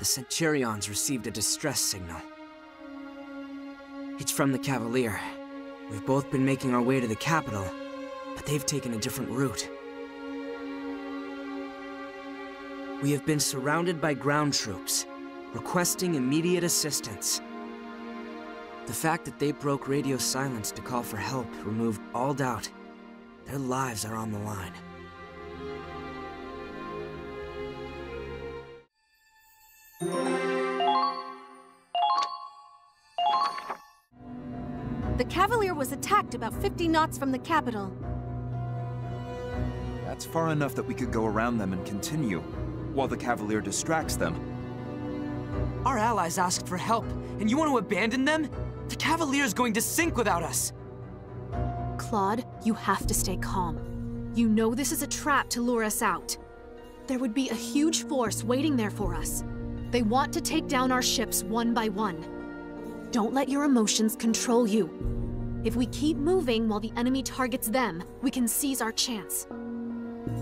the Centurions received a distress signal. It's from the Cavalier. We've both been making our way to the capital, but they've taken a different route. We have been surrounded by ground troops, requesting immediate assistance. The fact that they broke radio silence to call for help removed all doubt. Their lives are on the line. The Cavalier was attacked about 50 knots from the capital. That's far enough that we could go around them and continue, while the Cavalier distracts them. Our allies asked for help, and you want to abandon them? The Cavalier's going to sink without us! Claude, you have to stay calm. You know this is a trap to lure us out. There would be a huge force waiting there for us. They want to take down our ships one by one. Don't let your emotions control you. If we keep moving while the enemy targets them, we can seize our chance.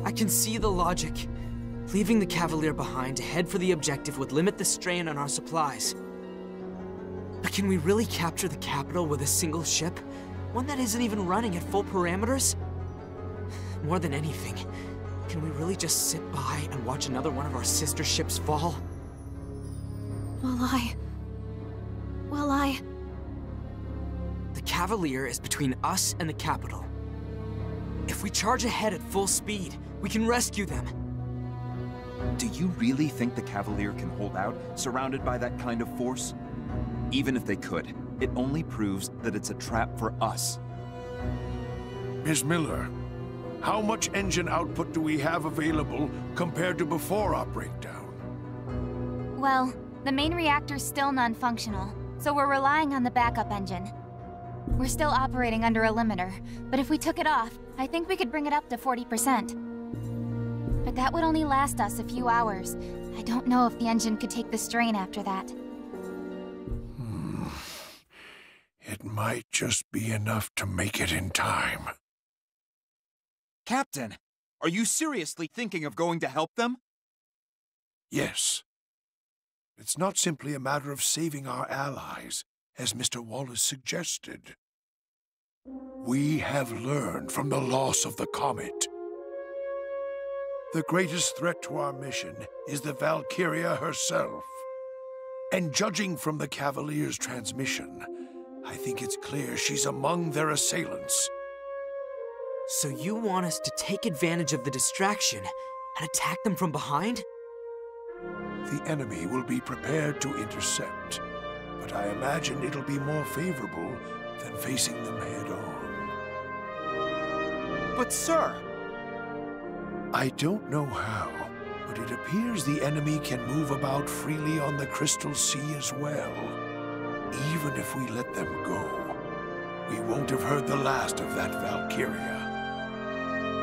I can see the logic. Leaving the Cavalier behind to head for the objective would limit the strain on our supplies. But can we really capture the capital with a single ship? One that isn't even running at full parameters? More than anything, can we really just sit by and watch another one of our sister ships fall? The Cavalier is between us and the capital. If we charge ahead at full speed, we can rescue them. Do you really think the Cavalier can hold out, surrounded by that kind of force? Even if they could, it only proves that it's a trap for us. Ms. Miller, how much engine output do we have available compared to before our breakdown? Well, the main reactor's still non-functional, so we're relying on the backup engine. We're still operating under a limiter, but if we took it off, I think we could bring it up to 40%. But that would only last us a few hours. I don't know if the engine could take the strain after that. It might just be enough to make it in time. Captain, are you seriously thinking of going to help them? Yes. It's not simply a matter of saving our allies, as Mr. Wallace suggested. We have learned from the loss of the comet. The greatest threat to our mission is the Valkyria herself. And judging from the Cavalier's transmission, I think it's clear she's among their assailants. So you want us to take advantage of the distraction and attack them from behind? The enemy will be prepared to intercept, but I imagine it'll be more favorable than facing them head-on. But sir! I don't know how, but it appears the enemy can move about freely on the Crystal Sea as well. Even if we let them go, we won't have heard the last of that Valkyria.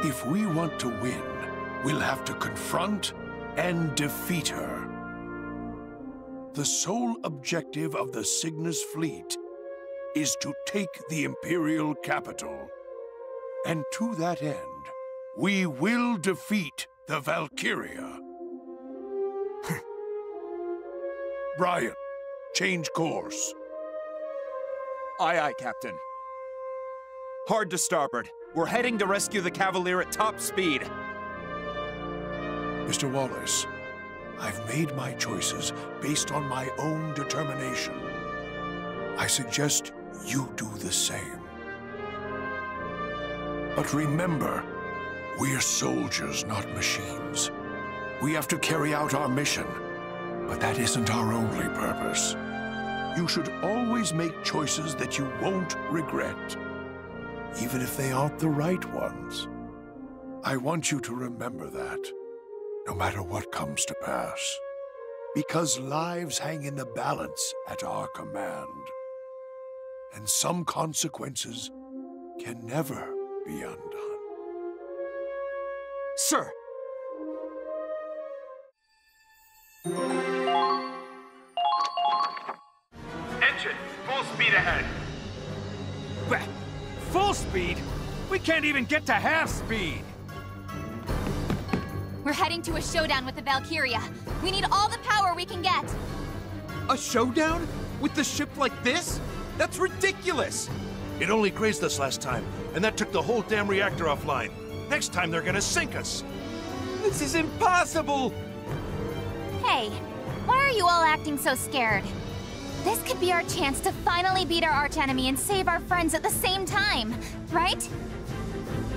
If we want to win, we'll have to confront and defeat her. The sole objective of the Cygnus fleet is to take the Imperial capital. And to that end, we will defeat the Valkyria. Brian, change course. Aye, aye, Captain. Hard to starboard. We're heading to rescue the Cavalier at top speed. Mr. Wallace, I've made my choices based on my own determination. I suggest you do the same. But remember, we're soldiers, not machines. We have to carry out our mission, but that isn't our only purpose. You should always make choices that you won't regret, even if they aren't the right ones. I want you to remember that, no matter what comes to pass. Because lives hang in the balance at our command. And some consequences can never be undone. Sir! Engine, full speed ahead. Full speed? We can't even get to half speed! We're heading to a showdown with the Valkyria. We need all the power we can get. A showdown? With the ship like this? That's ridiculous! It only grazed us last time, and that took the whole damn reactor offline. Next time they're gonna sink us. This is impossible! Hey, why are you all acting so scared? This could be our chance to finally beat our archenemy and save our friends at the same time, right?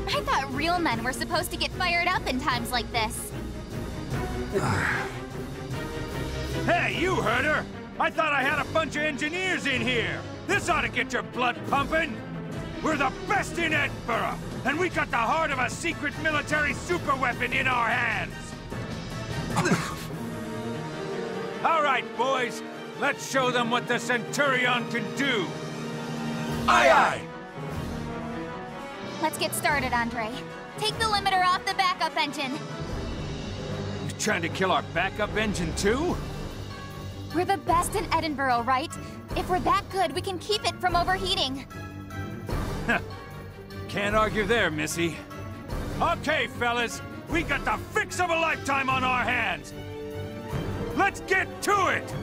I thought real men were supposed to get fired up in times like this. Hey, you heard her! I thought I had a bunch of engineers in here! This ought to get your blood pumping! We're the best in Edinburgh, and we got the heart of a secret military superweapon in our hands! All right, boys, let's show them what the Centurion can do! Aye, aye! Let's get started, Andre. Take the limiter off the backup engine. You trying to kill our backup engine too? We're the best in Edinburgh, right? If we're that good, we can keep it from overheating. Can't argue there, Missy. Okay, fellas, we got the fix of a lifetime on our hands. Let's get to it!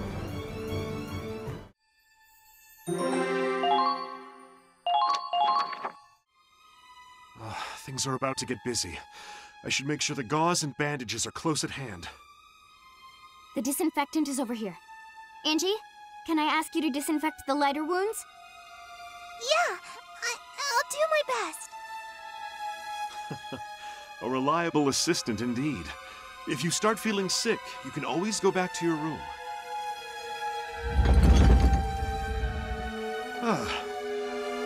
Things are about to get busy. I should make sure the gauze and bandages are close at hand. The disinfectant is over here. Angie, can I ask you to disinfect the lighter wounds? Yeah, I'll do my best. A reliable assistant indeed. If you start feeling sick, you can always go back to your room.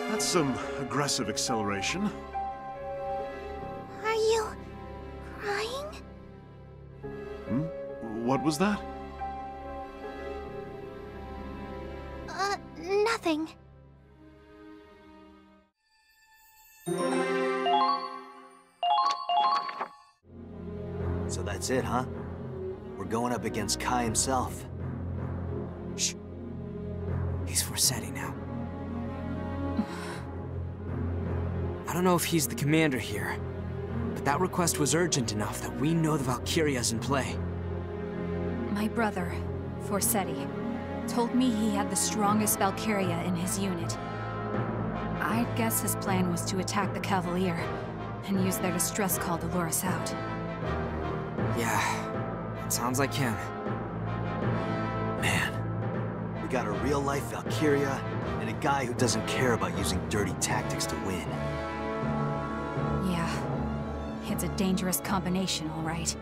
That's some aggressive acceleration. Are you crying? What was that? Nothing. So that's it, huh? We're going up against Kai himself. Shh. He's Forseti now. I don't know if he's the commander here, but that request was urgent enough that we know the Valkyria's in play. My brother, Forseti, told me he had the strongest Valkyria in his unit. I guess his plan was to attack the Cavalier and use their distress call to lure us out. Yeah, it sounds like him. Man, we got a real-life Valkyria and a guy who doesn't care about using dirty tactics to win. Yeah, it's a dangerous combination, all right.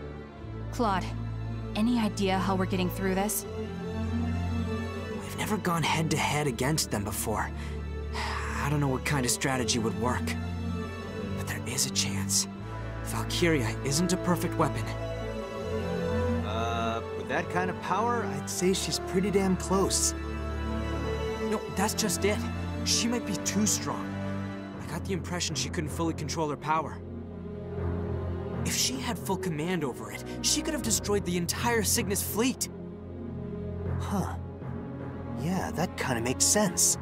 Claude, any idea how we're getting through this? We've never gone head-to-head against them before. I don't know what kind of strategy would work. But there is a chance. Valkyria isn't a perfect weapon. With that kind of power, I'd say she's pretty damn close. No, that's just it. She might be too strong. I got the impression she couldn't fully control her power. If she had full command over it, she could have destroyed the entire Cygnus fleet. Huh. Yeah, that kind of makes sense.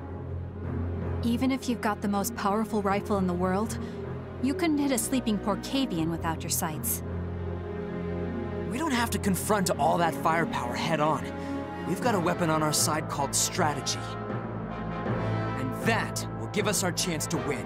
Even if you've got the most powerful rifle in the world, you couldn't hit a sleeping Porcavian without your sights. We don't have to confront all that firepower head-on. We've got a weapon on our side called strategy. And that will give us our chance to win.